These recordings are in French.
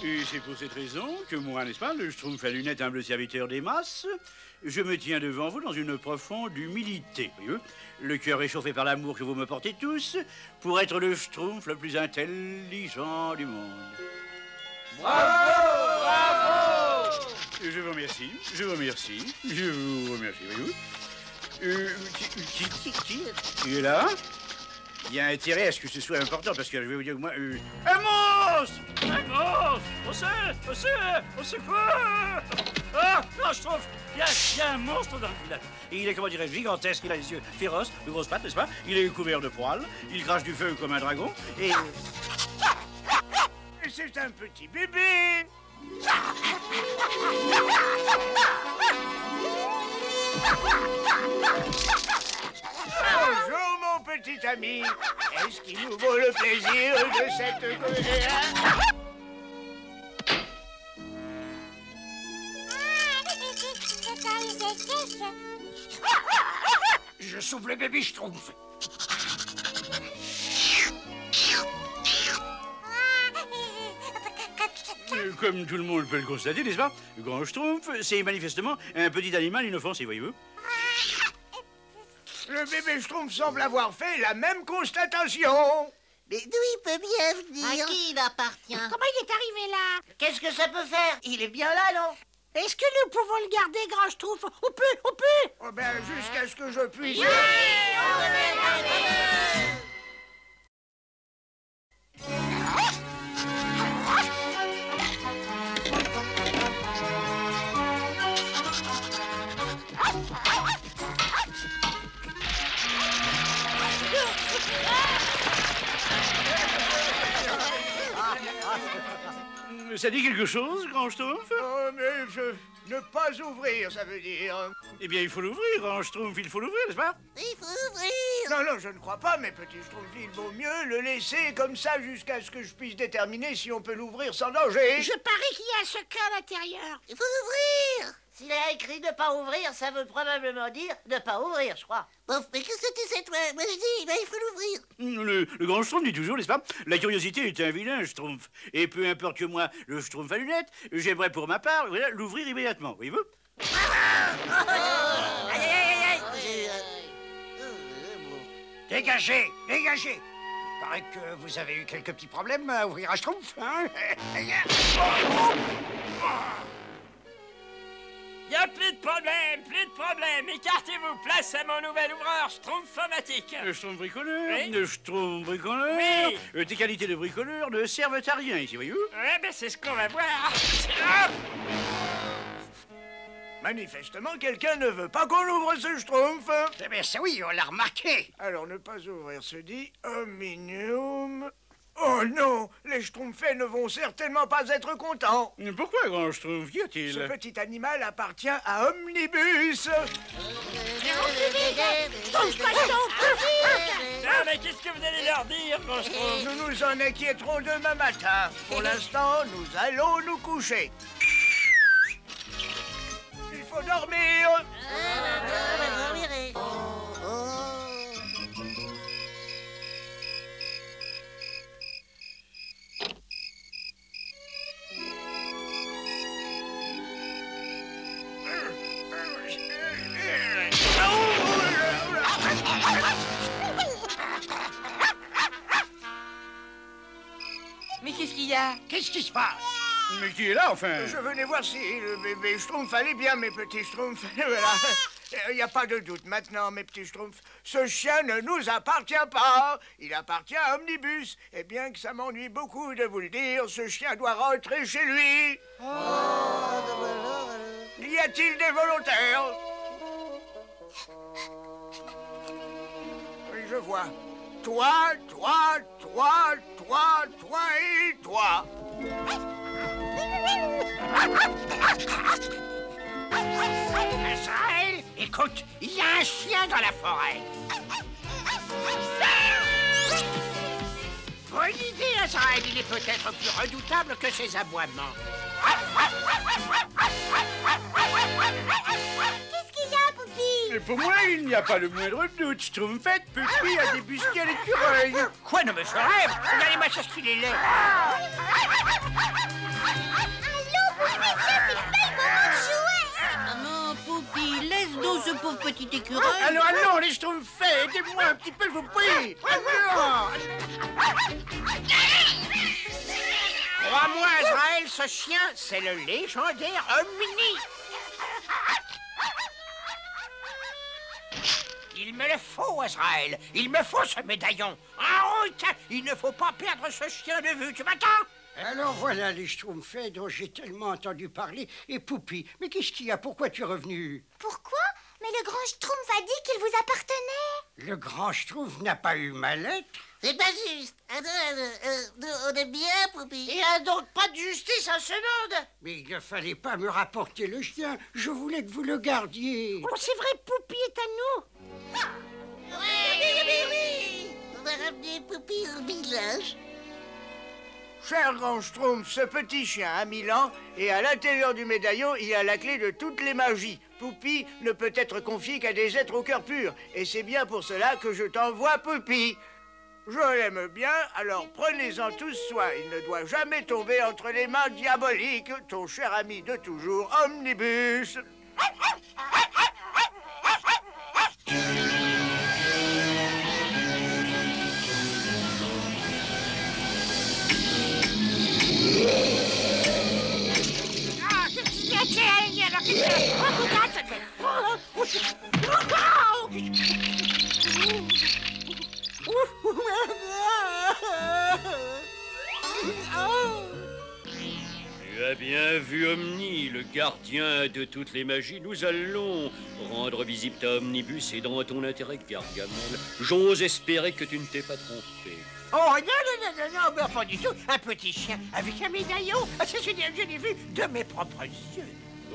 Et c'est pour cette raison que moi, n'est-ce pas, le Schtroumpf à lunettes, humble serviteur des masses, je me tiens devant vous dans une profonde humilité, voyez-vous, le cœur réchauffé par l'amour que vous me portez tous, pour être le Schtroumpf le plus intelligent du monde. Bravo! Bravo! Je vous remercie, je vous remercie, je vous remercie, voyez-vous. Qui est là? Il y a intérêt à ce que ce soit important, parce que je vais vous dire que moi... Un monstre! Un monstre! On sait quoi? Ah, non, je trouve, il y a un monstre dans le village. Et il est, comment dirais-je, gigantesque, il a les yeux féroces, de grosses pattes, n'est-ce pas? Il est couvert de poils, il crache du feu comme un dragon, et... C'est un petit bébé. Bonjour, mon petit ami. Est-ce qu'il vous vaut le plaisir de cette comédie? Je sauve le bébé Schtroumpf. Comme tout le monde peut le constater, n'est-ce pas? Le grand Schtroumpf, c'est manifestement un petit animal inoffensif, voyez-vous? Le bébé Schtroumpf semble avoir fait la même constatation. Mais d'où il peut bien venir? À qui il appartient? Comment il est arrivé là? Qu'est-ce que ça peut faire? Il est bien là, non? Est-ce que nous pouvons le garder, grand Schtroumpf? On peut! Oh ben, jusqu'à ce que je puisse... Oui, Ça dit quelque chose, grand Schtroumpf? Oh, mais ne pas ouvrir, ça veut dire... Eh bien, il faut l'ouvrir, grand Schtroumpf, il faut l'ouvrir, n'est-ce pas? Il faut ouvrir! Non, je ne crois pas, mes petits Schtroumpfs. Il vaut mieux le laisser comme ça jusqu'à ce que je puisse déterminer si on peut l'ouvrir sans danger. Je parie qu'il y a un secret à l'intérieur. Il faut ouvrir! S'il a écrit ne pas ouvrir, ça veut probablement dire ne pas ouvrir, je crois. Bon, mais qu'est-ce que tu sais, toi? Moi, je dis, ben, il faut l'ouvrir. Le grand Schtroumpf dit toujours, n'est-ce pas? La curiosité est un vilain Schtroumpf. Et peu importe que moi, le Schtroumpf à lunettes, j'aimerais pour ma part, voilà, l'ouvrir immédiatement, voyez-vous? Aïe, aïe, aïe, Dégagez! Dégagez! Paraît que vous avez eu quelques petits problèmes à ouvrir un Schtroumpf, hein? Y a plus de problème. Écartez-vous, place à mon nouvel ouvreur Schtroumpfomatique. Le Schtroumpf bricoleur, Oui. le Schtroumpf bricoleur, Oui. tes qualités de bricoleur ne servent à rien ici, voyez-vous? Ouais, ben c'est ce qu'on va voir. Manifestement, quelqu'un ne veut pas qu'on ouvre ce Schtroumpf. Eh bien, ça oui, on l'a remarqué. Alors, ne pas ouvrir se dit Omnium. Oh non, les Schtroumpfs ne vont certainement pas être contents. Pourquoi, grand Schtroumpf? Qu'y a-t-il? Ce petit animal appartient à Omnibus. Non, mais qu'est-ce que vous allez leur dire, mon Schtroumpf? Nous nous en inquiéterons demain matin. Pour l'instant, nous allons nous coucher. Il faut dormir. Mais qu'est-ce qu'il y a? Qu'est-ce qui se passe? Mais qui est là, enfin? Je venais voir si le bébé Schtroumpf allait bien, mes petits Schtroumpfs. Voilà. Il n'y a pas de doute maintenant, mes petits Schtroumpfs. Ce chien ne nous appartient pas. Il appartient à Omnibus. Et bien que ça m'ennuie beaucoup de vous le dire, ce chien doit rentrer chez lui. Y a-t-il des volontaires? Oui, je vois. Toi et toi. Azraël, écoute, il y a un chien dans la forêt. Bonne idée, Azraël. Il est peut-être plus redoutable que ses aboiements. Qu'est-ce qu'il y a, Poupie? Et pour moi, il n'y a pas le moindre doute. Schtroumpfette, Puppy a débusqué l'écureuil. Quoi, non mais je rêve. Regardez-moi ça, ce qu'il est laid. Non, Poupie, laisse donc ce pauvre petit écureuil. Allons, les Schtroumpfettes, aidez-moi un petit peu, je vous prie. Allons. Crois-moi, Azraël, ce chien, c'est le légendaire Omni. Il me le faut, Azraël. Il me faut ce médaillon. En route. Il ne faut pas perdre ce chien de vue. Tu m'entends? Alors voilà les Schtroumpfs dont j'ai tellement entendu parler. Et Poupie, mais qu'est-ce qu'il y a? Pourquoi tu es revenu? Pourquoi? Mais le grand Schtroumpf a dit qu'il vous appartenait. Le grand Schtroumpf n'a pas eu ma lettre. C'est pas juste. On est bien, Poupie. Il n'y a donc pas de justice en ce monde. Mais il ne fallait pas me rapporter le chien. Je voulais que vous le gardiez. Oh, c'est vrai, Poupie est à nous. Oui. On va ramener Poupie au village. Cher grand Schtroumpf, ce petit chien a 1000 ans et à l'intérieur du médaillon, il y a la clé de toutes les magies. Poupie ne peut être confiée qu'à des êtres au cœur pur. Et c'est bien pour cela que je t'envoie Poupie. Je l'aime bien, alors prenez-en tous soin. Il ne doit jamais tomber entre les mains diaboliques. Ton cher ami de toujours, Omnibus. Tu as bien vu Omni, le gardien de toutes les magies. Nous allons rendre visible ta omnibus et dans ton intérêt, Gargamel, j'ose espérer que tu ne t'es pas trompé. Oh non, ben, pas du tout. Un petit chien avec un médaillon. C'est génial, je l'ai vu de mes propres yeux.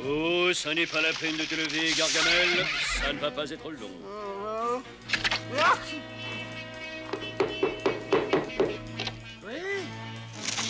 Oh, ça n'est pas la peine de te lever, Gargamel. Ça ne va pas être long.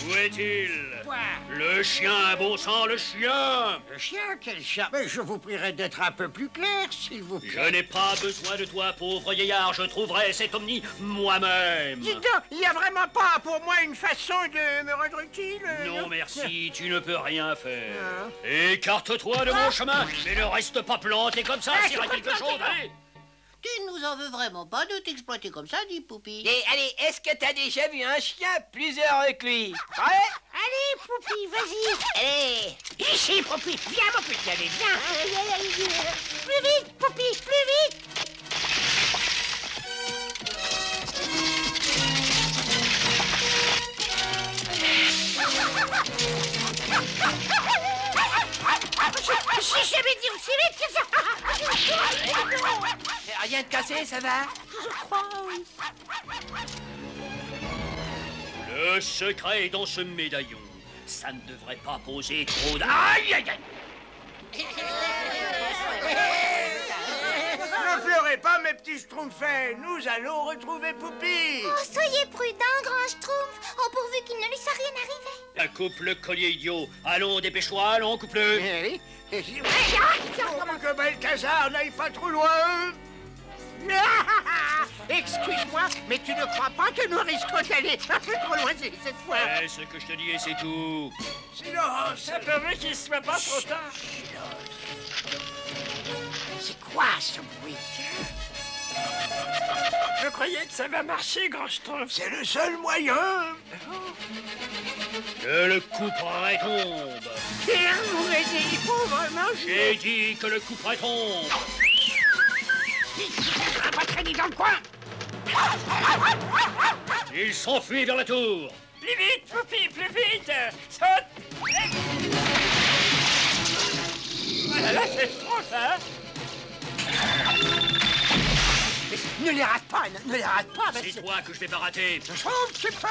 Où est-il? Quoi? Le chien, bon sang, le chien! Le chien? Quel chien? Mais je vous prierai d'être un peu plus clair, s'il vous plaît. Je n'ai pas besoin de toi, pauvre vieillard. Je trouverai cet Omni moi-même. Dis donc, il n'y a vraiment pas pour moi une façon de me rendre utile? Non, merci, tu ne peux rien faire. Écarte-toi de mon chemin, mais ne reste pas planté comme ça, s'il y a quelque chose, allez! Tu nous en veux vraiment pas de t'exploiter comme ça, dit Poupie. Et allez, est-ce que t'as déjà vu un chien plus heureux que lui? Ouais? Allez, Poupie, vas-y. Allez! Ici, Poupie, viens, mon petit, allez, viens. Plus vite, Poupie, plus vite. Si j'avais dit aussi vite que ça. Rien de cassé, ça va? Je crois, oui. Le secret est dans ce médaillon. Ça ne devrait pas poser trop d'... Aïe, aïe, aïe! Ne pleurez pas, mes petits Schtroumpfs. Nous allons retrouver Poupie. Oh, soyez prudent, grand Schtroumpf. Oh, pourvu qu'il ne lui soit rien arrivé. Coupe le collier idiot. Allons, dépêche-toi, allons, coupe-le. Oui. Pour que Balthazar n'aille pas trop loin. Excuse-moi, mais tu ne crois pas que nous risquons d'aller un peu trop loin cette fois? Fais ce que je te dis et c'est tout. Silence. Ça permet qu'il ne soit pas trop tard. C'est quoi ce bruit? Je croyais que ça va marcher, grand Schtroumpf. C'est le seul moyen. Que le couperet tombe. Tiens, vous m'aidez, il faut vraiment... J'ai dit que le couperet tombe. On va pas traîner dans le coin. Il s'enfuit vers la tour. Plus vite, Poupie, plus vite. Saute. Voilà, là, c'est trop ça. Mais ne les rate pas, ne les rate pas. C'est toi que je vais pas rater. Je trouve que tu peux.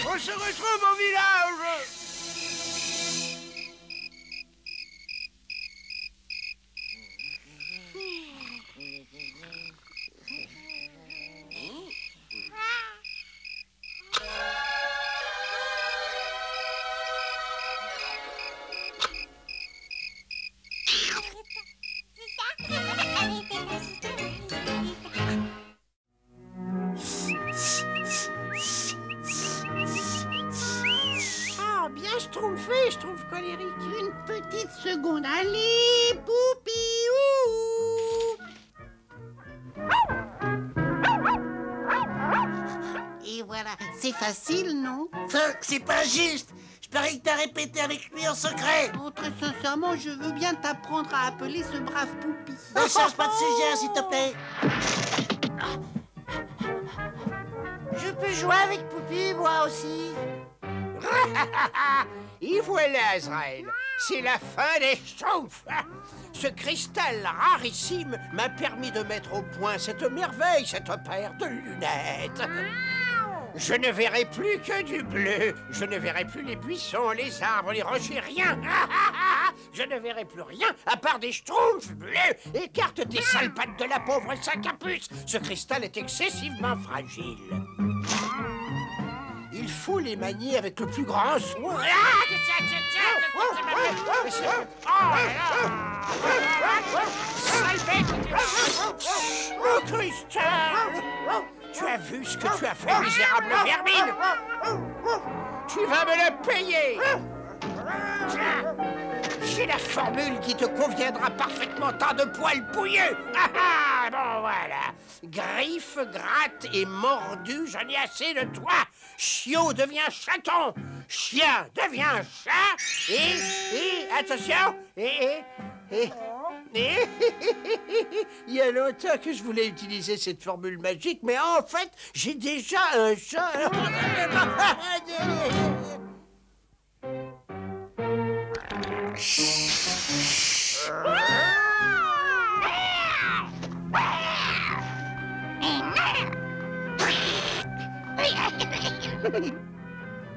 On se retrouve au village. fait, Schtroumpf colérique? Une petite seconde. Allez, Poupi, ouh. Et voilà, c'est facile, non? C'est pas juste. Je parie que t'as répété avec lui en secret. Oh, très sincèrement, je veux bien t'apprendre à appeler ce brave Poupi. Ne change pas de sujet, s'il te plaît. Je peux jouer avec Poupi, moi aussi. Et voilà, Azraël, c'est la fin des Schtroumpfs. Ce cristal rarissime m'a permis de mettre au point cette merveille, cette paire de lunettes. Je ne verrai plus que du bleu. Je ne verrai plus les buissons, les arbres, les rochers, rien. Je ne verrai plus rien à part des Schtroumpfs bleus. Écarte tes sales pattes de la pauvre sac à puce. Ce cristal est excessivement fragile. Il faut les manier avec le plus grand soin. Sale bête! Oh, cristal! Tu as vu ce que tu as fait, misérable vermine? Tu vas me le payer! Tiens, j'ai la formule qui te conviendra parfaitement, tant de poils pouilleux! Bon, voilà. Griffe, gratte et mordu, j'en ai assez de toi! Chiot devient chaton! Chien devient chat! Et attention! Il y a longtemps que je voulais utiliser cette formule magique, mais en fait, j'ai déjà un chat.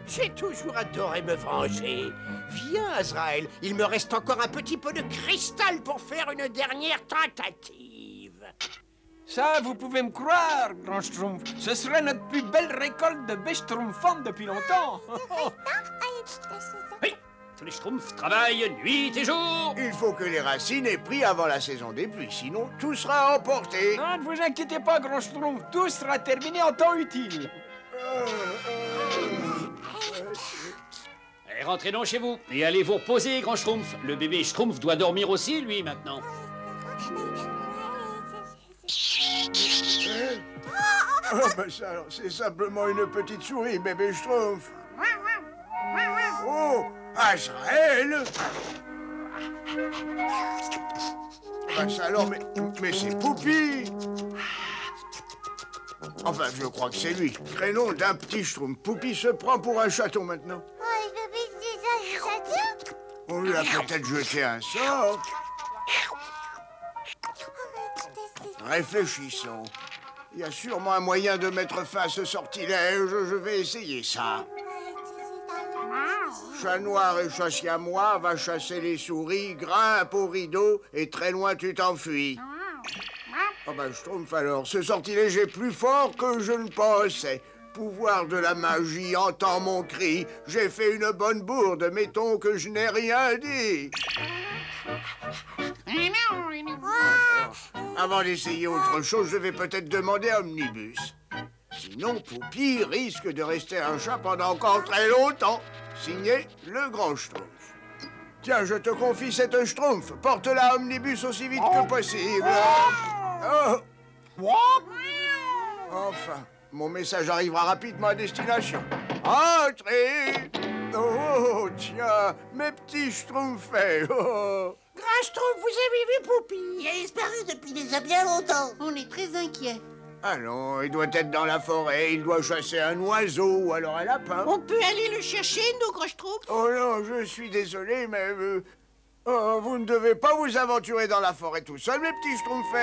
J'ai toujours adoré me venger. Viens, Azraël, il me reste encore un petit peu de cristal pour faire une dernière tentative. Ça, vous pouvez me croire, grand Schtroumpf. Ce serait notre plus belle récolte de bêches schtroumpfantes depuis longtemps. Oui, tous les Schtroumpfs travaillent nuit et jour. Il faut que les racines aient pris avant la saison des pluies, sinon tout sera emporté. Non, ne vous inquiétez pas, grand Schtroumpf. Tout sera terminé en temps utile. Allez, rentrez donc chez vous et allez vous reposer, grand Schtroumpf. Le bébé Schtroumpf doit dormir aussi, lui, maintenant. Oh, ben ça, alors, c'est simplement une petite souris, bébé Schtroumpf. Oh, Azraël! Ben ça alors, mais c'est Poupi! Enfin, je crois que c'est lui. Prénom d'un petit Schtroumpf. Poupi se prend pour un chaton maintenant. Oh, bébé, c'est ça, c'est chaton? On lui a peut-être jeté un sort. Réfléchissons. Il y a sûrement un moyen de mettre fin à ce sortilège. Je vais essayer ça. Chat noir et chat siamois va chasser les souris, grimpe au rideau et très loin tu t'enfuis. Ah ben, Schtroumpf alors, ce sortilège est plus fort que je ne pensais. Pouvoir de la magie, entend mon cri. J'ai fait une bonne bourde, mettons que je n'ai rien dit. Avant d'essayer autre chose, je vais peut-être demander à Omnibus. Sinon, Poupi risque de rester un chat pendant encore très longtemps. Signé, le grand Schtroumpf. Tiens, je te confie cette Schtroumpf. Porte-la à Omnibus aussi vite que possible. Oh. Enfin, mon message arrivera rapidement à destination. Entrez! Oh, tiens, mes petits Schtroumpfs. Oh. Grand Schtroumpf, vous avez vu Poupi? Il a disparu depuis déjà bien longtemps. On est très inquiets. Ah non, il doit être dans la forêt, il doit chasser un oiseau ou alors un lapin. On peut aller le chercher, nous, grand Schtroumpf? Oh non, je suis désolé, mais... oh, vous ne devez pas vous aventurer dans la forêt tout seul, mes petits Schtroumpfs.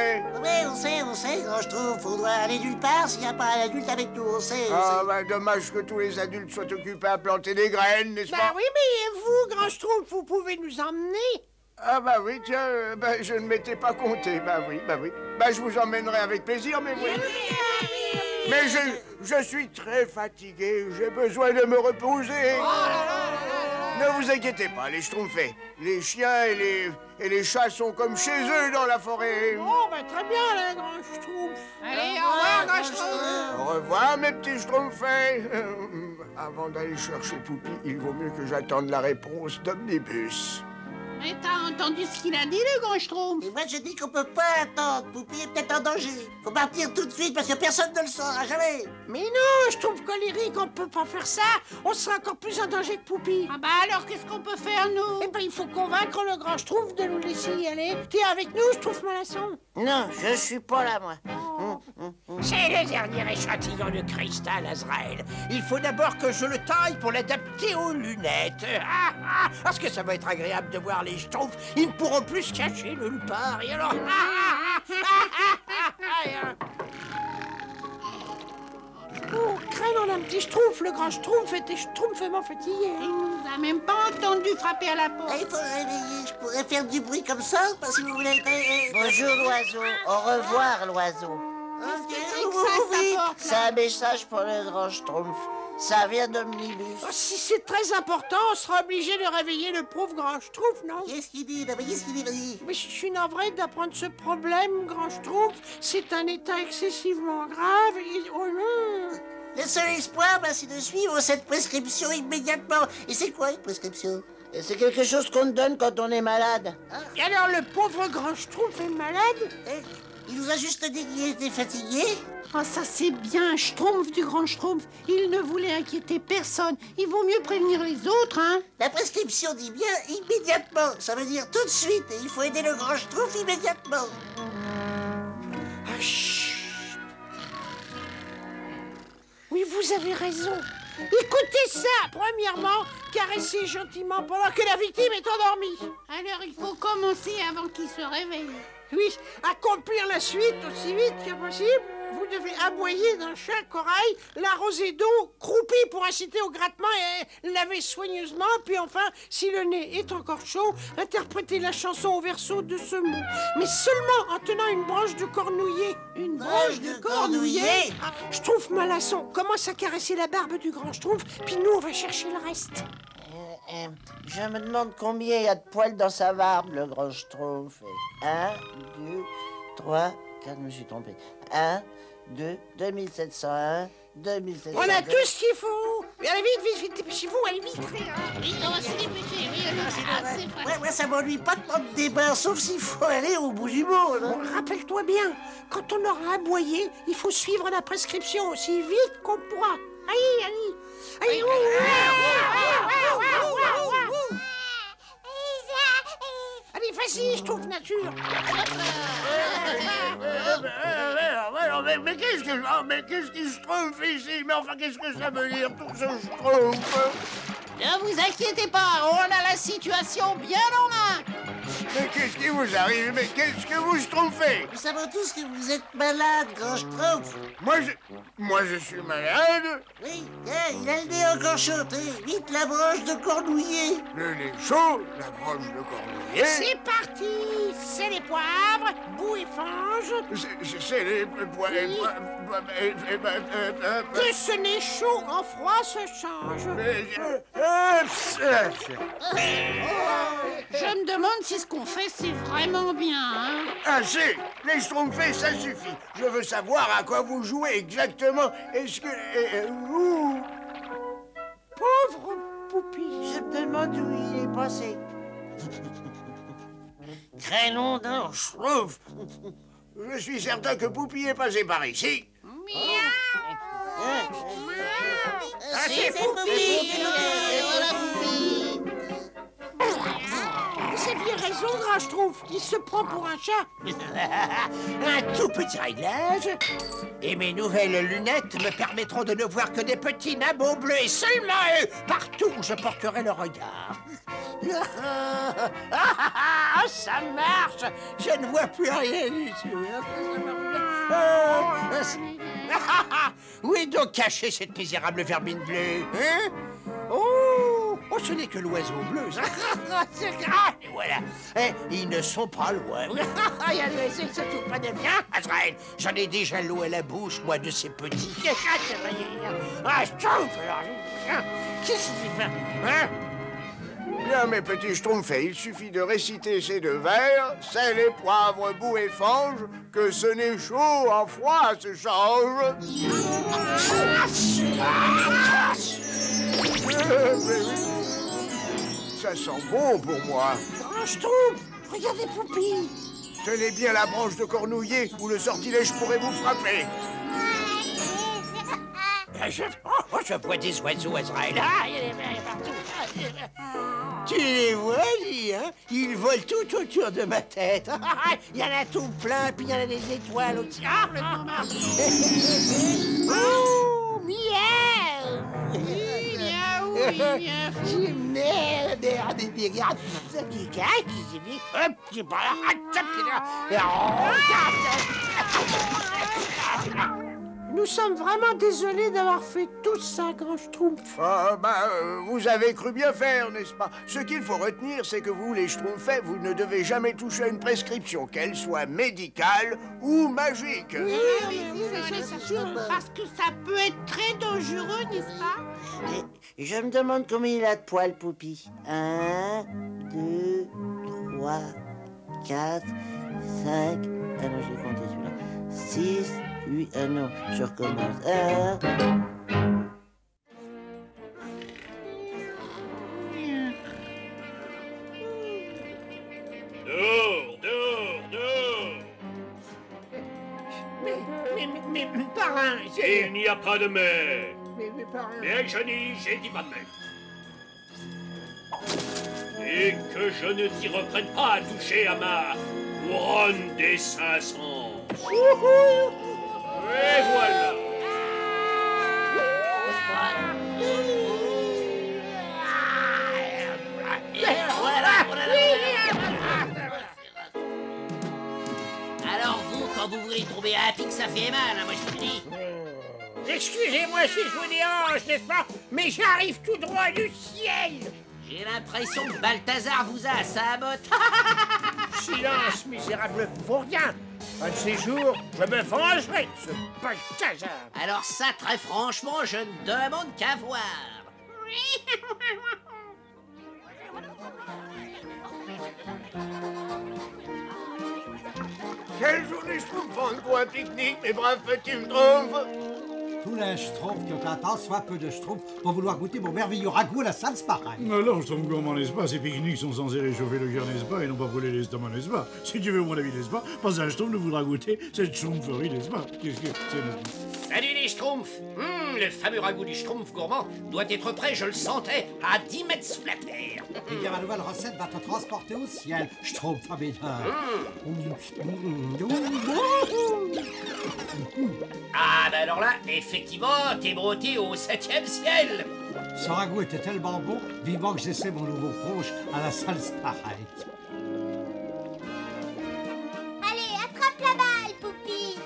Oui, on sait, grand Schtroumpf. On doit aller nulle part s'il n'y a pas un adulte avec nous, on sait. Ah, ben dommage que tous les adultes soient occupés à planter des graines, n'est-ce pas? Bah oui, mais vous, grand Schtroumpf, vous pouvez nous emmener. Ah bah oui, tiens, je ne m'étais pas compté, bah oui. Bah je vous emmènerai avec plaisir, mais oui. Mais je suis très fatigué, j'ai besoin de me reposer. Ne vous inquiétez pas, les Schtroumpfs. Les chiens et les chats sont comme chez eux dans la forêt. Oh, bah très bien, les grands Schtroumpfs. Allez, au revoir, grand Schtroumpf. Au revoir, mes petits Schtroumpfs. Avant d'aller chercher Poupie, il vaut mieux que j'attende la réponse d'Omnibus. Mais t'as entendu ce qu'il a dit, le grand Schtroumpf? Et moi, je dis qu'on peut pas attendre. Poupie est peut-être en danger. Faut partir tout de suite parce que personne ne le saura jamais. Mais non, Schtroumpf colérique, on peut pas faire ça. On sera encore plus en danger que Poupie. Ah bah alors, qu'est-ce qu'on peut faire, nous? Eh ben, il faut convaincre le grand Schtroumpf de nous laisser y aller. T'es avec nous, Schtroumpf Malasson? Non, je suis pas là, moi. C'est le dernier échantillon de cristal, Azraël. Il faut d'abord que je le taille pour l'adapter aux lunettes. Parce que ça va être agréable de voir les Schtroumpfs. Ils ne pourront plus se cacher nulle part. Et alors... Oh, craigne, on a un petit Schtroumpf. Le grand Schtroumpf était Schtroumpfement fatigué. Il nous a même pas entendu frapper à la porte. Il faut réveiller. Je pourrais faire du bruit comme ça, parce que vous voulez... Bonjour l'oiseau, au revoir l'oiseau. Qu'est-ce que c'est que ta porte? C'est un message pour le grand Schtroumpf. Ça vient d'Omnibus. Oh, si c'est très important, on sera obligé de réveiller le pauvre grand Schtroumpf, non? Qu'est-ce qu'il dit là? Qu'est-ce qu'il dit? Mais je suis navrée d'apprendre ce problème, grand Schtroumpf. C'est un état excessivement grave et... Oh non! Le seul espoir, c'est de suivre cette prescription immédiatement. Et c'est quoi une prescription? C'est quelque chose qu'on te donne quand on est malade. Et alors le pauvre grand Schtroumpf est malade? Il nous a juste dit qu'il était fatigué. Oh, ça c'est bien, Schtroumpf du grand Schtroumpf. Il ne voulait inquiéter personne. Il vaut mieux prévenir les autres, hein? La prescription dit bien immédiatement. Ça veut dire tout de suite. Et il faut aider le grand Schtroumpf immédiatement. Ah, chut. Oui, vous avez raison. Écoutez ça. Premièrement, caressez gentiment pendant que la victime est endormie. Alors il faut commencer avant qu'il se réveille. Oui, accomplir la suite aussi vite que possible. Vous devez aboyer dans chaque oreille, l'arroser d'eau, croupie pour inciter au grattement et laver soigneusement. Puis enfin, si le nez est encore chaud, interprétez la chanson au verso de ce mot. Mais seulement en tenant une branche de cornouiller. Une branche de cornouiller? Schtroumpf Malasson commence à caresser la barbe du grand Schtroumpf, puis nous on va chercher le reste. Je me demande combien il y a de poils dans sa barbe, le grand Schtroumpf. 1, 2, 3, 4, je me suis trompé. 1, 2, 2701, 2702... On a tout ce qu'il faut. Allez vite, dépêchez-vous, allez vite. Oui, on va se dépêcher, oui, alors, Ouais, ça m'ennuie pas de prendre des bains, sauf s'il faut aller au bout du monde. Bon, rappelle-toi bien, quand on aura aboyé, il faut suivre la prescription aussi vite qu'on pourra. Allez. Allez, vas-y, je trouve nature. Mais qu'est-ce qui se trompe ici? Mais enfin, qu'est-ce que ça veut dire, tout ce Schtroumpf? Ne vous inquiétez pas, on a la situation bien en main. Mais qu'est-ce qui vous arrive? Mais qu'est-ce que vous Schtroumpfez? Nous savons tous que vous êtes malade, grand Schtroumpf. Moi, je suis malade? Oui, il a le nez encore chaud. Vite la branche de cornouiller. Le nez chaud, la branche de cornouiller. C'est parti. C'est les poivres, boue et fange. C'est les poivres. Que ce nez chaud en froid se change. Je me demande si ce qu'on fait, c'est vraiment bien, hein? Assez! Les Schtroumpfs, ça suffit. Je veux savoir à quoi vous jouez exactement. Est-ce que... vous... Pauvre Poupie. Je me demande où il est passé. Crénom d'un Schtroumpf. Je suis certain que Poupie est passé par ici. C'est Poupie. Vous aviez raison, grand Schtroumpf. Il se prend pour un chat. Un tout petit réglage. Et mes nouvelles lunettes me permettront de ne voir que des petits nabots bleus et seulement eux, partout où je porterai le regard. Ça marche. Je ne vois plus rien du tout. Où est donc cachée cette misérable vermine bleue, hein? Oh, ce n'est que l'oiseau bleu. Et voilà. Ils ne sont pas loin. Il y a l'oiseau qui se tout près de bien. Azraël, j'en ai déjà l'eau à la bouche, moi, de ces petits. Je trouve. Qu'est-ce qu'il fait, hein? Bien, mes petits schtroumpfs, il suffit de réciter ces 2 vers. Sel et poivre, boue et fange, que ce n'est chaud en froid se change. Mais oui. Ça sent bon pour moi. Grand Schtroumpf, regardez Poupie. Tenez bien la branche de cornouiller ou le sortilège pourrait vous frapper. Je vois des oiseaux, Azraël. Ah, il y en a partout. Tu les vois, lui, hein? Ils volent tout autour de ma tête. Il y en a tout plein, puis il y en a des étoiles aussi. Ah, Oh, miaou. Miaou, Nous sommes vraiment désolés d'avoir fait tout ça, Grand Schtroumpf. Vous avez cru bien faire, n'est-ce pas? Ce qu'il faut retenir, c'est que vous, les Schtroumpfs, vous ne devez jamais toucher à une prescription, qu'elle soit médicale ou magique. Oui, c'est sûr, parce que ça peut être très dangereux, n'est-ce pas? Et je me demande combien il a de poils, Poupie. 1, 2, 3, 4, 5... Ah non, j'ai compté celui-là. 6... Oui, ah non, je recommence. Dehors. Mais parrain, Il n'y a pas de mais. Mais parrain... Mais Johnny, j'ai dit pas de mais. Et que je ne t'y reprenne pas à toucher à ma couronne des 500. Et voilà. Alors vous, quand vous voulez tomber à un pic, ça fait mal, hein, moi je vous le dis. Excusez-moi si je vous dérange, n'est-ce pas? Mais j'arrive tout droit du ciel. J'ai l'impression que Balthazar vous a à sa botte. Silence, misérable vaurien. Un de ces jours, je me vengerai de ce Balthazar. Alors ça, très franchement, je ne demande qu'à voir. Quelle journée schtroumpfante pour un pique-nique, mes braves petits schtroumpfs! Tous les schtroumpfs qui ont un temps, soit peu de schtroumpfs, vont vouloir goûter mon merveilleux ragoût à la salse pareil. Alors, je tombe gourmand, n'est-ce pas? Ces pique-niques sont censés réchauffer le cœur, n'est-ce pas? Et non pas brûler l'estomac, n'est-ce pas? Si tu veux mon avis, n'est-ce pas? Pas un schtroumpf ne voudra goûter cette schtroumpferie, n'est-ce pas? Qu'est-ce que c'est? Salut les schtroumpfs. Le fameux ragoût du schtroumpf gourmand doit être prêt, je le sentais, à 10 mètres sous la terre. Eh bien, ma nouvelle recette va te transporter au ciel, schtroumpf amédeur. Ah, ben alors là, effectivement, t'es brouté au 7e ciel. Ce ragoût était tellement bon, vivant que j'essaie mon nouveau punch à la salse pareil. Allez, attrape la balle, Poupie.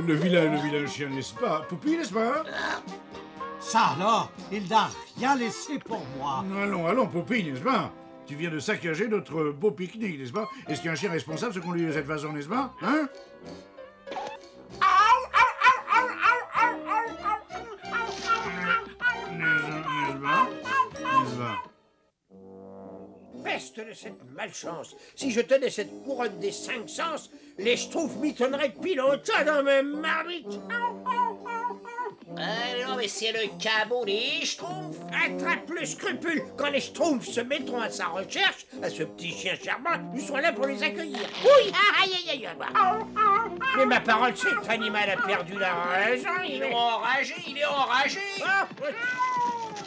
Le vilain chien, n'est-ce pas? Poupie, n'est-ce pas? Ça alors, il n'a rien laissé pour moi. Allons, Poupie, n'est-ce pas? Tu viens de saccager notre beau pique-nique, n'est-ce pas? Est-ce qu'un chien responsable se conduit de cette façon, n'est-ce pas? Hein? N'est-ce pas? Peste de cette malchance. Si je tenais cette couronne des 5 sens, les schtroumpfs m'y tendraient depuis longtemps dans mes marmites. Non, mais c'est le cabot des schtroumpfs. Attrape le scrupule. Quand les schtroumpfs se mettront à sa recherche, à ce petit chien charmant, nous serons là pour les accueillir. Oui, aïe, aïe, aïe. Mais ma parole, cet animal a perdu la raison. Il est enragé. Ah,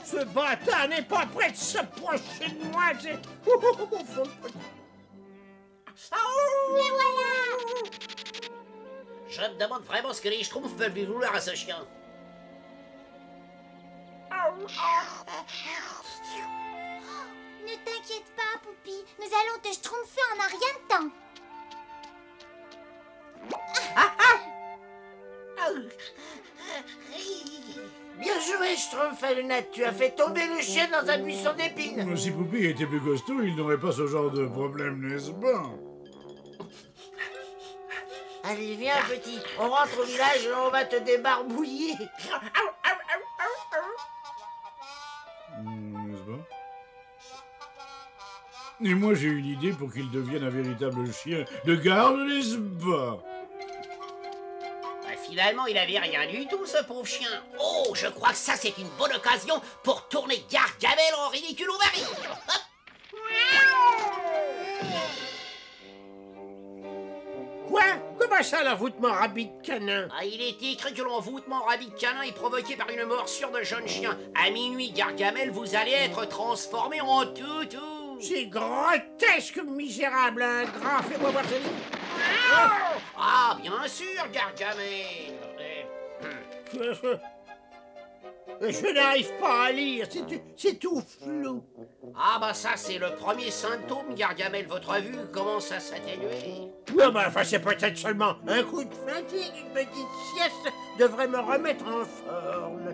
ce bâtard n'est pas prêt de s'approcher de moi. Le voilà. Je me demande vraiment ce que les schtroumpfs peuvent lui vouloir à ce chien. Ne t'inquiète pas, Poupie. Nous allons te schtroumpfer en un rien de temps. Bien joué, Schtroumpf à lunettes. Tu as fait tomber le chien dans un buisson d'épines. Si Poupie était plus costaud, il n'aurait pas ce genre de problème, n'est-ce pas? Allez, viens, petit. On rentre au village et on va te débarbouiller. N'est-ce pas? Et moi, j'ai une idée pour qu'il devienne un véritable chien de garde, n'est-ce pas? Finalement, il avait rien du tout, ce pauvre chien. Oh, je crois que ça, c'est une bonne occasion pour tourner Gargamel en ridicule ouvert. Quoi? Comment ça, l'envoûtement rabis de canin? Ah, il était écrit que l'envoûtement rabis de canin est provoqué par une morsure de jeune chien. À minuit, Gargamel, vous allez être transformé en toutou. C'est grotesque, misérable, ingrat. Fais-moi voir ce livre. Ah, bien sûr, Gargamel. Je n'arrive pas à lire, c'est tout flou. Ah bah ça, c'est le premier symptôme, Gargamel. Votre vue commence à s'atténuer. Non, bah enfin, c'est peut-être seulement un coup de fatigue. Une petite sieste devrait me remettre en forme.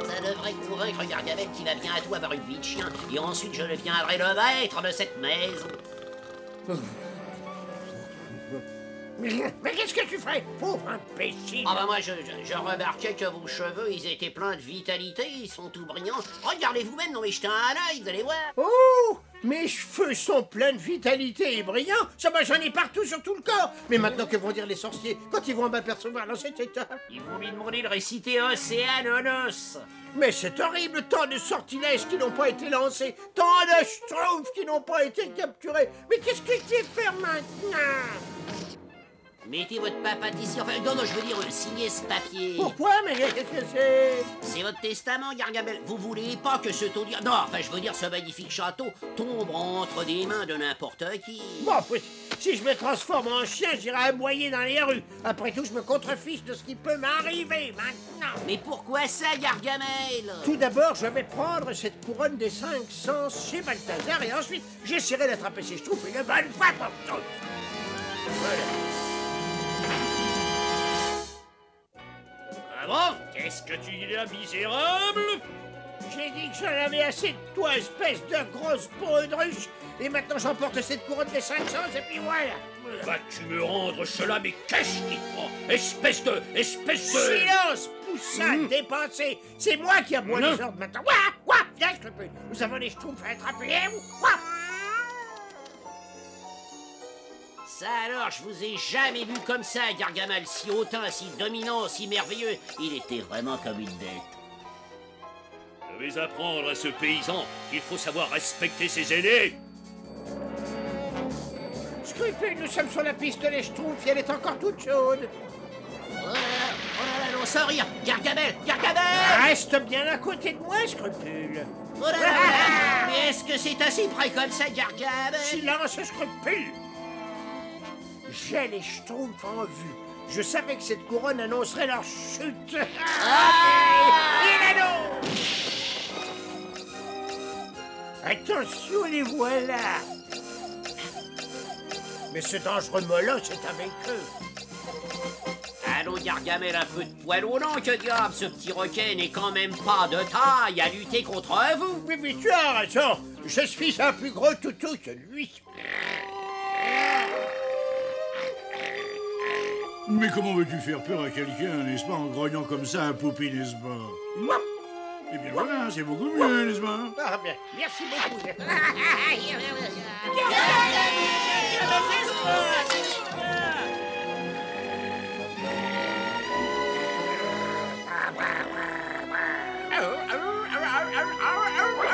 Ça devrait convaincre Gargamel qu'il va bientôt avoir une vie de chien. Et ensuite, je deviendrai le maître de cette maison. Mais qu'est-ce que tu fais, pauvre imbécile? Ah bah moi, je remarquais que vos cheveux, ils étaient pleins de vitalité, ils sont tout brillants. Regardez vous-même, non mais jetez un œil, vous allez voir. Oh, mes cheveux sont pleins de vitalité et brillants. Ça va, j'en ai partout sur tout le corps. Mais maintenant, que vont dire les sorciers quand ils vont m'apercevoir dans cet état? Ils vont lui demander de réciter Océanonos. Mais c'est horrible, tant de sortilèges qui n'ont pas été lancés, tant de schtroumpfs qui n'ont pas été capturés. Mais qu'est-ce que je vais faire maintenant? Mettez votre papate ici, enfin, non, je veux dire, signez ce papier. Pourquoi? Mais qu'est-ce que c'est? C'est votre testament, Gargamel. Vous voulez pas que ce taudis... Non, enfin, je veux dire, ce magnifique château tombe entre des mains de n'importe qui. Bon, si je me transforme en chien, j'irai aboyer dans les rues. Après tout, je me contrefiche de ce qui peut m'arriver maintenant. Mais pourquoi ça, Gargamel? Tout d'abord, je vais prendre cette couronne des 5 sens chez Balthazar et ensuite, j'essaierai d'attraper ces schtroumpfs une bonne fois pour toutes. Voilà. Comment? Qu'est-ce que tu dis là, misérable? J'ai dit que j'en avais assez de toi, espèce de grosse peau-de-ruche. Et maintenant, j'emporte cette couronne des 5 sens et puis voilà. Vas-tu me rendre cela? Mais qu'est-ce qui te prend? Espèce de... Silence, poussin dépensé. C'est moi qui aboie les ordres maintenant. Ouah, viens, scrupule. Nous avons les schtroumpfs à attraper. Ouah. Ça alors, je vous ai jamais vu comme ça, Gargamel, si hautain, si dominant, si merveilleux. Il était vraiment comme une bête. Je vais apprendre à ce paysan qu'il faut savoir respecter ses aînés. Scrupule, nous sommes sur la piste des schtroumpfs et elle est encore toute chaude. Oh là là, non, sans rire. Gargamel, Gargamel! Reste bien à côté de moi, Scrupule. Oh là là, mais est-ce que c'est assez près comme ça, Gargamel? Silence, Scrupule. J'ai les schtroumpfs en vue. Je savais que cette couronne annoncerait leur chute. Attention, les voilà. Mais ce dangereux molosse est avec eux. Allons, Gargamel, un peu de poil au nom, que diable, ce petit requin n'est quand même pas de taille à lutter contre vous. Mais tu as raison. Je suis un plus gros toutou que lui. Mais comment veux-tu faire peur à quelqu'un, n'est-ce pas, en grognant comme ça un Poupie, n'est-ce pas? Eh bien voilà, c'est beaucoup mieux, n'est-ce pas? Ah bien, merci beaucoup.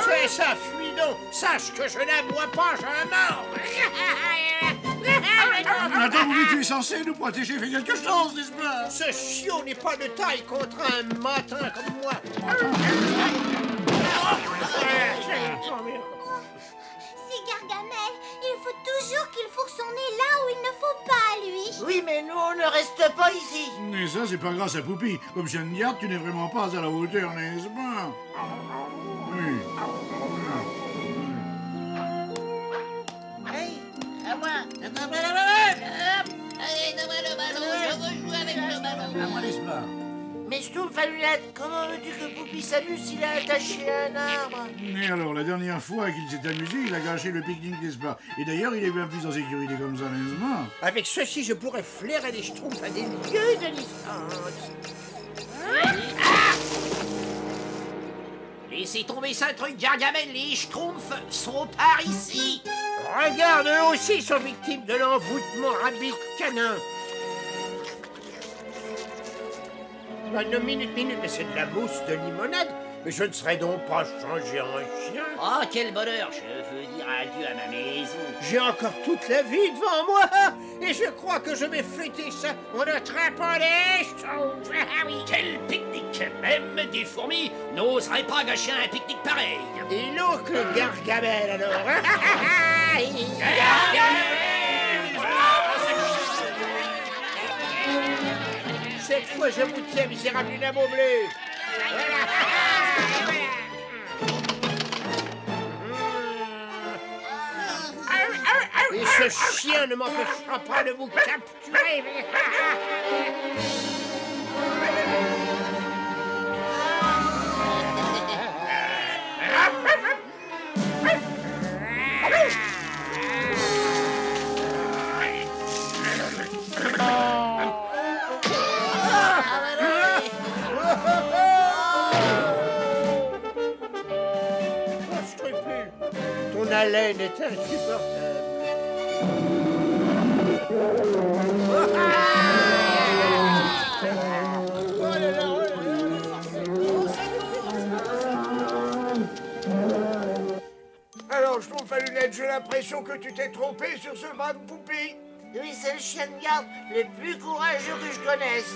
C'est ça, fuis donc. Sache que je n'aboie pas, je meurs. Attends, mais tu es censé nous protéger, fais quelque chose, n'est-ce pas? Ce chiot n'est pas de taille contre un matin comme moi. C'est Gargamel. Il faut toujours qu'il fourre son nez là où il ne faut pas. nuit. Oui, mais nous, on ne reste pas ici. Mais ça, c'est pas grâce à Poupie. Comme chien de garde, tu n'es vraiment pas à la hauteur, n'est-ce pas? Oui. Hey, à moi. Allez, donne-moi le ballon, je veux jouer avec le ballon. À moi, n'est-ce pas? Mais Schtroumpf à lunettes, comment veux-tu que Poupie s'amuse s'il est attaché à un arbre? Mais alors, la dernière fois qu'il s'est amusé, il a gâché le pique-nique, n'est-ce pas? Et d'ailleurs, il est bien plus en sécurité comme ça, n'est-ce pas? Avec ceci, je pourrais flairer les Schtroumpfs à des lieues de distance. Laissez tomber ça, truc, Gargamel, les Schtroumpfs sont par ici. Regarde, eux aussi sont victimes de l'envoûtement rabbit canin. Non, minute, mais c'est de la mousse de limonade. Mais je ne serais donc pas changé en chien. Oh, quel bonheur, je veux dire adieu à ma maison. J'ai encore toute la vie devant moi. Et je crois que je vais fêter ça en attrapant les Schtroumpfs. Ah oui. Quel pique-nique. Même des fourmis n'oseraient pas gâcher un pique-nique pareil. Et l'oncle Gargamel, alors. Cette fois, je vous tiens, misérable dynamo bleu. Et ce chien ne m'empêchera pas de vous capturer. Ton haleine est insupportable. Alors, Schtroumpf à lunettes, j'ai l'impression que tu t'es trompé sur ce brave Poupie. Oui, c'est le chien de garde le plus courageux que je connaisse.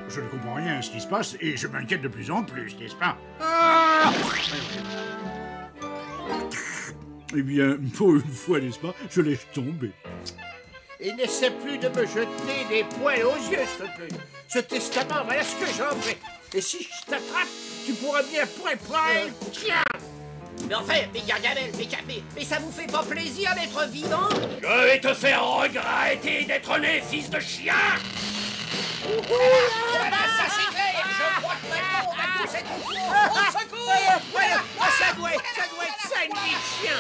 Je ne comprends rien à ce qui se passe et je m'inquiète de plus en plus, n'est-ce pas? Eh bien, pour une fois, n'est-ce pas, je laisse tomber. Et n'essaie plus de me jeter des poils aux yeux, s'il te plaît. Ce testament, voilà ce que j'en fais. Et si je t'attrape, tu pourras bien préparer le tien. Mais enfin, mais Gargamel, mais ça vous fait pas plaisir d'être vivant? Je vais te faire regretter d'être né, fils de chien. Voilà, ça c'est clair. Je crois que maintenant on va tous être au courant. Au secours. Voilà, ça doit être ça, une vie de chien.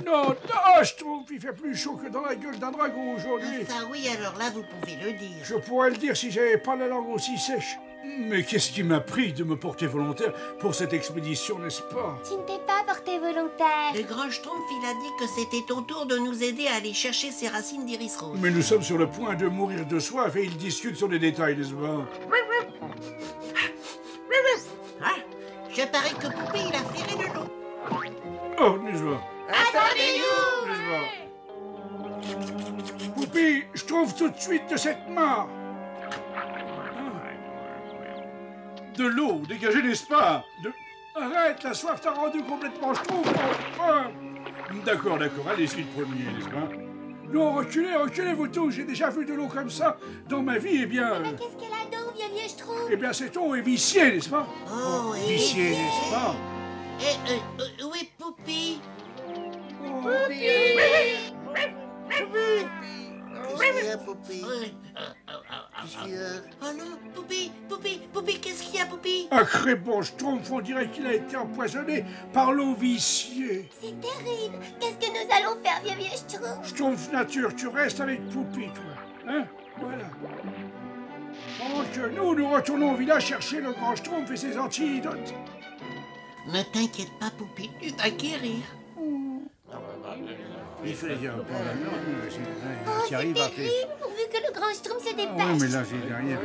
Non, Schtroumpf, il fait plus chaud que dans la gueule d'un dragon aujourd'hui. Ça oui, alors là, vous pouvez le dire. Je pourrais le dire si j'avais pas la langue aussi sèche. Mais qu'est-ce qui m'a pris de me porter volontaire pour cette expédition, n'est-ce pas? Tu ne t'es pas porté volontaire. Le grand Schtroumpf, il a dit que c'était ton tour de nous aider à aller chercher ces racines d'iris rose. Mais nous sommes sur le point de mourir de soif et il discute sur les détails, n'est-ce pas? Hein? Je parie que Poupée, il a flairé de l'eau. Oh, n'est-ce pas? Attendez-nous! N'est-ce pas? Poupie, je trouve tout de suite de cette main. De l'eau, dégagez, n'est-ce pas? Arrête, la soif t'a rendu complètement Schtroumpf. D'accord, allez-y le premier, n'est-ce pas? Non, reculez, vous tous, j'ai déjà vu de l'eau comme ça dans ma vie, eh bien... Mais qu'est-ce qu'elle a d'eau, vieux Schtroumpf? Eh bien, cette eau est viciée, n'est-ce pas? Oh, viciée, n'est-ce pas? Où est Poupie? Oh non, Poupie, qu'est-ce qu'il y a, Poupie? Un crébon Schtroumpf, on dirait qu'il a été empoisonné par l'eau viciée. C'est terrible. Qu'est-ce que nous allons faire, vieux Schtroumpf? Schtroumpf nature, tu restes avec Poupie, toi. Hein? Voilà. Pendant que nous retournons au village chercher le grand Schtroumpf et ses antidotes. Ne t'inquiète pas, Poupie, tu vas guérir. Il fallait dire Oh, c'est terrible, pourvu que le grand Schtroumpf se dépêche. Oui, mais là, c'est rien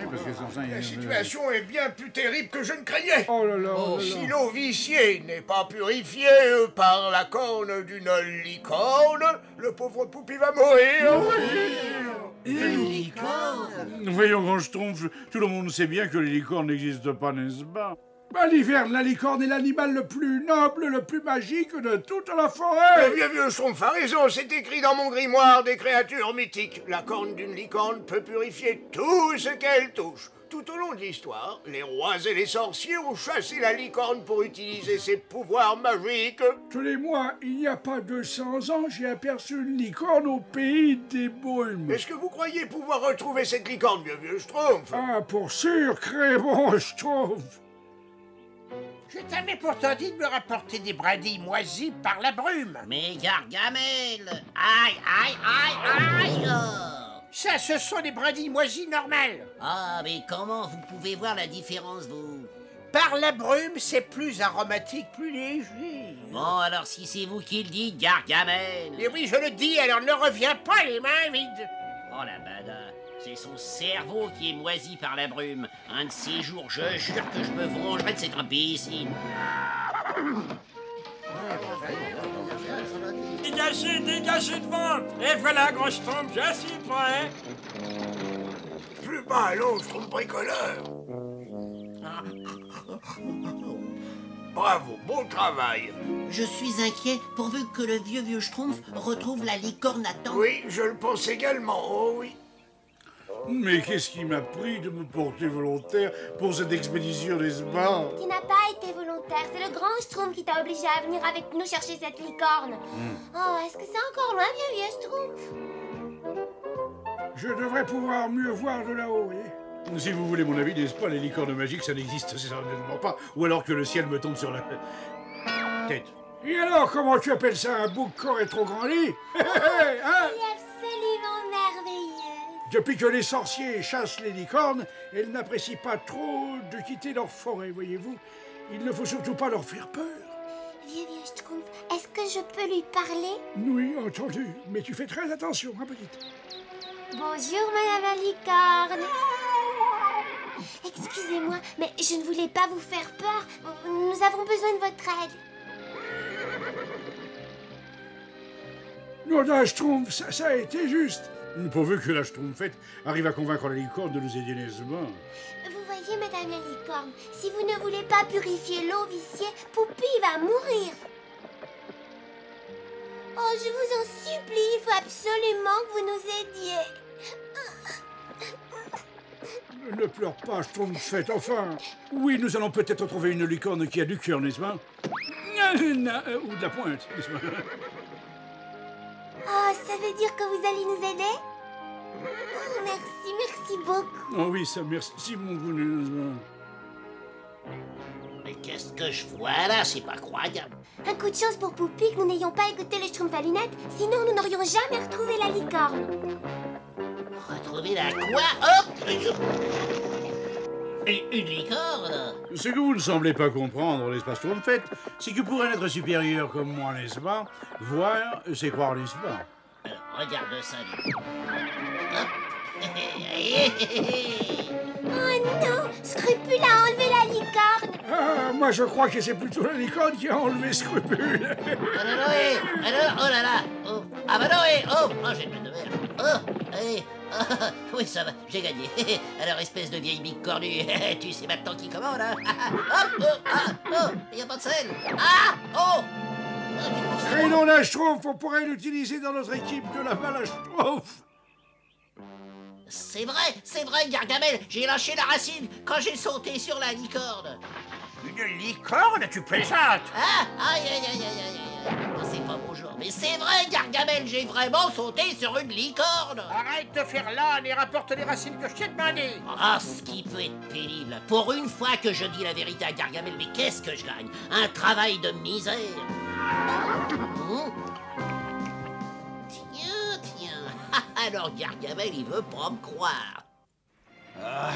parce que sans ça, il y a... La situation est bien plus terrible que je ne craignais. Oh là là, si l'eau viciée n'est pas purifiée par la corne d'une licorne, le pauvre Poupie va mourir. Une licorne? Voyons, grand Schtroumpf, tout le monde sait bien que les licornes n'existent pas, n'est-ce pas? À l'hiverne, la licorne est l'animal le plus noble, le plus magique de toute la forêt. Le vieux Schtroumpf a raison, c'est écrit dans mon grimoire des créatures mythiques. La corne d'une licorne peut purifier tout ce qu'elle touche. Tout au long de l'histoire, les rois et les sorciers ont chassé la licorne pour utiliser ses pouvoirs magiques. Tenez-moi, il n'y a pas 200 ans, j'ai aperçu une licorne au pays des brumes. Est-ce que vous croyez pouvoir retrouver cette licorne, vieux Schtroumpf? Ah, pour sûr, très bon Schtroumpf. Je t'avais pourtant dit de me rapporter des brindilles moisies par la brume. Mais Gargamel! Aïe, aïe, aïe, aïe! Ça, ce sont des brindilles moisies normales. Ah, mais comment vous pouvez voir la différence, vous? Par la brume, c'est plus aromatique, plus léger. Bon, alors si c'est vous qui le dites, Gargamel... Et oui, je le dis, alors ne reviens pas les mains vides. Oh la bada, c'est son cerveau qui est moisi par la brume. Un de ces jours, je jure que je me vengerai de cet imbécile. Dégagez, dégagez devant! Et voilà, grand Schtroumpf, je suis prêt! Plus bas, allons, Schtroumpf bricoleur. Bravo, bon travail. Je suis inquiet pourvu que le vieux Schtroumpf retrouve la licorne à temps. Oui, je le pense également, oh oui. Mais qu'est-ce qui m'a pris de me porter volontaire pour cette expédition, n'est-ce pas? Tu n'as pas été volontaire, c'est le grand Schtroumpf qui t'a obligé à venir avec nous chercher cette licorne. Oh, est-ce que c'est encore loin, vieux Schtroumpf? Je devrais pouvoir mieux voir de là-haut, voyez. Si vous voulez mon avis, n'est-ce pas, les licornes magiques, ça n'existe certainement pas. Ou alors que le ciel me tombe sur la tête. Et alors, comment tu appelles ça, un bouc corps et trop grand lit? C'est absolument merveilleux. Depuis que les sorciers chassent les licornes, elles n'apprécient pas trop de quitter leur forêt, voyez-vous. Il ne faut surtout pas leur faire peur. Vieux Schtroumpf, est-ce que je peux lui parler? Oui, entendu. Mais tu fais très attention, hein, petite. Bonjour, madame la licorne. Excusez-moi, mais je ne voulais pas vous faire peur. Nous avons besoin de votre aide. Non, Schtroumpf, ça a été juste. Pourvu que la Schtroumpfette arrive à convaincre la licorne de nous aider, n'est-ce pas? Vous voyez, madame la licorne, si vous ne voulez pas purifier l'eau viciée, Poupie va mourir. Oh, je vous en supplie, il faut absolument que vous nous aidiez. Ne pleure pas, Schtroumpfette, enfin. Oui, nous allons peut-être trouver une licorne qui a du cœur, n'est-ce pas? Ou de la pointe, n'est-ce pas? Oh, ça veut dire que vous allez nous aider? Oh, merci beaucoup. Oh oui, ça, merci, mon goût. Mais qu'est-ce que je vois là? C'est pas croyable. Un coup de chance pour Poupie que nous n'ayons pas écouté le Schtroumpf à lunettes, sinon nous n'aurions jamais retrouvé la licorne. Retrouver la quoi? Hop! Une licorne? Ce que vous ne semblez pas comprendre, n'est-ce pas, Schtroumpfette, c'est que pour un être supérieur comme moi, n'est-ce pas, voir, c'est croire, n'est-ce pas? Alors, regarde ça, dis. Hop! Oh non! Scrupule a enlevé la licorne! Ah, moi je crois que c'est plutôt la licorne qui a enlevé Scrupule. Alors, oh là là! Oh. Ah bah non, oh! Oh, j'ai plein de verre. Oh! Allez! Oh, oui, ça va, j'ai gagné. Alors, espèce de vieille bique cornue, tu sais maintenant qui commande, hein? Hop! Oh! Ah! Oh! Il y a pas de sel! Ah! Oh! Crénon la Schtroumpf, on pourrait l'utiliser dans notre équipe de la balle à Schtroumpf. C'est vrai, Gargamel, j'ai lâché la racine quand j'ai sauté sur la licorne. Une licorne? Tu plaisantes? Ah! Aïe, aïe, aïe, aïe, aïe, aïe. C'est pas mon genre, mais c'est vrai, Gargamel, j'ai vraiment sauté sur une licorne. Arrête de faire l'âne et rapporte les racines que je t'ai demandé. Ah, ce qui peut être pénible. Pour une fois que je dis la vérité à Gargamel, mais qu'est-ce que je gagne? Un travail de misère. Tiens. Alors Gargamel, il veut pas me croire. Ah,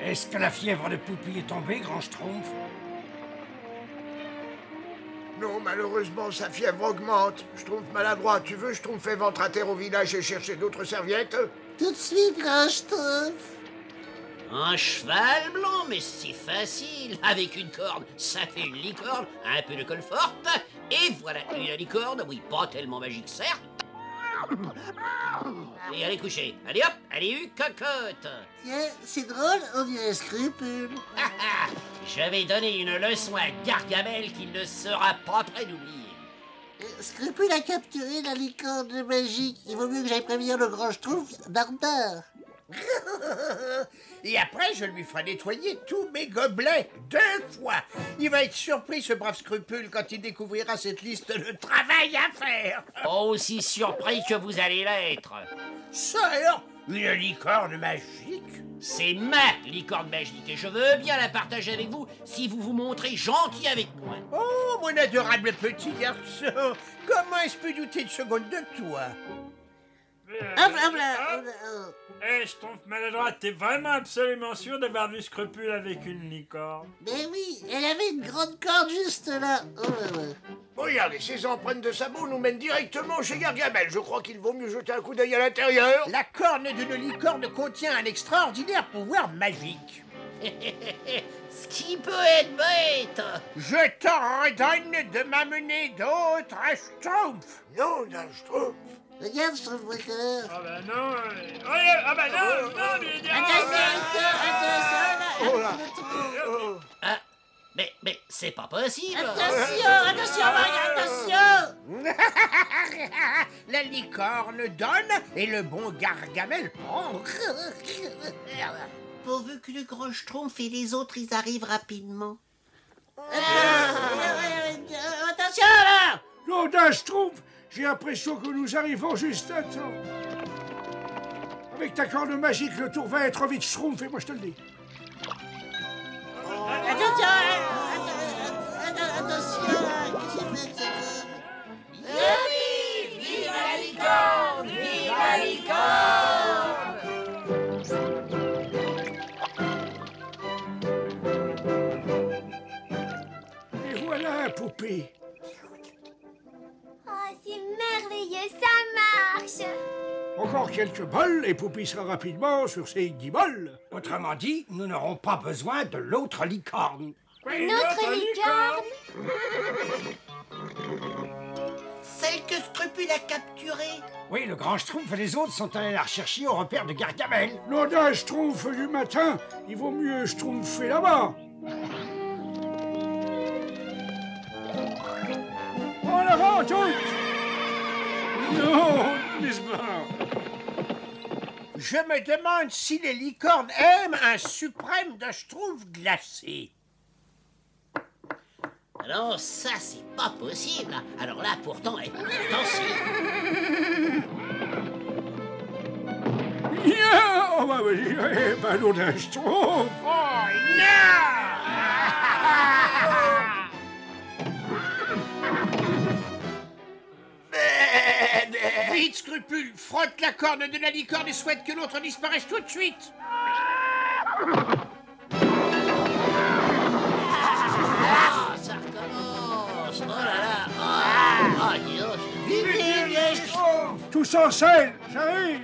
est-ce que la fièvre de Poupie est tombée, grand Schtroumpf? Non, malheureusement, sa fièvre augmente. Schtroumpf maladroit, tu veux Schtroumpf fait ventre à terre au village et chercher d'autres serviettes? Tout de suite, grand Schtroumpf. Un cheval blanc, mais c'est facile. Avec une corde, ça fait une licorne, un peu de colle forte, et voilà une licorne, oui, pas tellement magique, certes. Et allez coucher. Allez hop, allez cocotte. Tiens, c'est drôle, on dirait Scrupule. Je vais donner une leçon à Gargamel qu'il ne sera pas prêt d'oublier. Scrupule a capturé la licorne magique. Il vaut mieux que j'aille prévenir le grand Schtroumpf barbare. Et après, je lui ferai nettoyer tous mes gobelets 2 fois. Il va être surpris, ce brave Scrupule, quand il découvrira cette liste de travail à faire. Aussi surpris que vous allez l'être. Ça alors, une licorne magique? C'est ma licorne magique et je veux bien la partager avec vous si vous vous montrez gentil avec moi. Oh, mon adorable petit garçon, comment est-ce que je peux douter une seconde de toi? Schtroumpf maladroit, t'es vraiment absolument sûr d'avoir vu Scrupule avec une licorne? Mais oui, elle avait une grande corde juste là. Oh là là. Regardez, ces empreintes de sabots nous mènent directement chez Gargamel. Je crois qu'il vaut mieux jeter un coup d'œil à l'intérieur. La corne d'une licorne contient un extraordinaire pouvoir magique. Ce qui peut être bête. Je t'ordonne de m'amener d'autres Schtroumpf. Non, d'un Schtroumpf. Regarde, Schtroumpf bricoleur. Ah bah non, ah bah non, lui dire. Oh là. Ah, mais c'est pas possible. Attention, attention. La licorne donne et le bon Gargamel prend. Pourvu que le grand Schtroumpf et les autres, ils arrivent rapidement. Attention là. Non, d'un Schtroumpf, j'ai l'impression que nous arrivons juste à temps. Avec ta corne magique, le tour va être vite Schtroumpf, et moi je te le dis. Attention. Qu'est-ce que c'est que ça? Youpi! Vive la licorne! Vive la licorne! Et voilà, poupée. Oh, c'est merveilleux, ça marche. Encore quelques bols, et Poupée sera rapidement sur ses 10 bols. Autrement dit, nous n'aurons pas besoin de l'autre licorne. Une autre licorne? Celle que Scrupule a capturée. Oui, le grand Schtroumpf et les autres sont allés la rechercher au repère de Gargamel. Non, d'un Schtroumpf du matin, il vaut mieux Schtroumpfer là-bas. En avant, toutes! Non, n'est-ce pas? Je me demande si les licornes aiment un suprême de Schtroumpf glacé. Alors ça, c'est pas possible. Alors là, pourtant, attention. Oh, bah, non, d'un Schtroumpf. Oh, non! Vite, Scrupule, frotte la corne de la licorne et souhaite que l'autre disparaisse tout de suite. Ça recommence. Oh là là. Oh, dis donc. Tous en selle, j'arrive.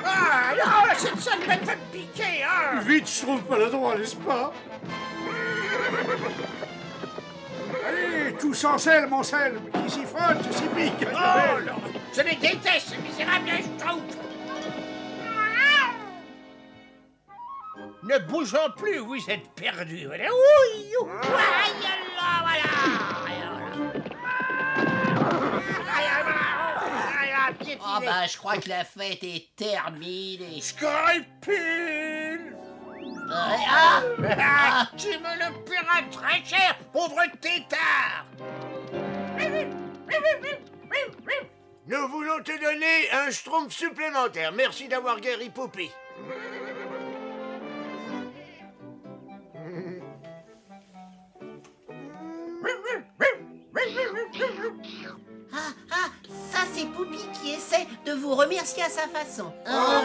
Ah, non, cette seule bête va me piquer, hein. Vite, Schtroumpf maladroit, n'est-ce pas? Allez, tous en selle, mon sel. Qui s'y frotte, s'y pique. Oh non, je les déteste, ces misérables Schtroumpfs. Ne bougeons plus, vous êtes perdus. Voilà. Oui, Oh bah, je crois que la fête est terminée. Scrupule. Tu me le paieras très cher, pauvre tétard. Nous voulons te donner un Schtroumpf supplémentaire. Merci d'avoir guéri Poupée. Ça c'est Poupie qui essaie de vous remercier à sa façon. Oh,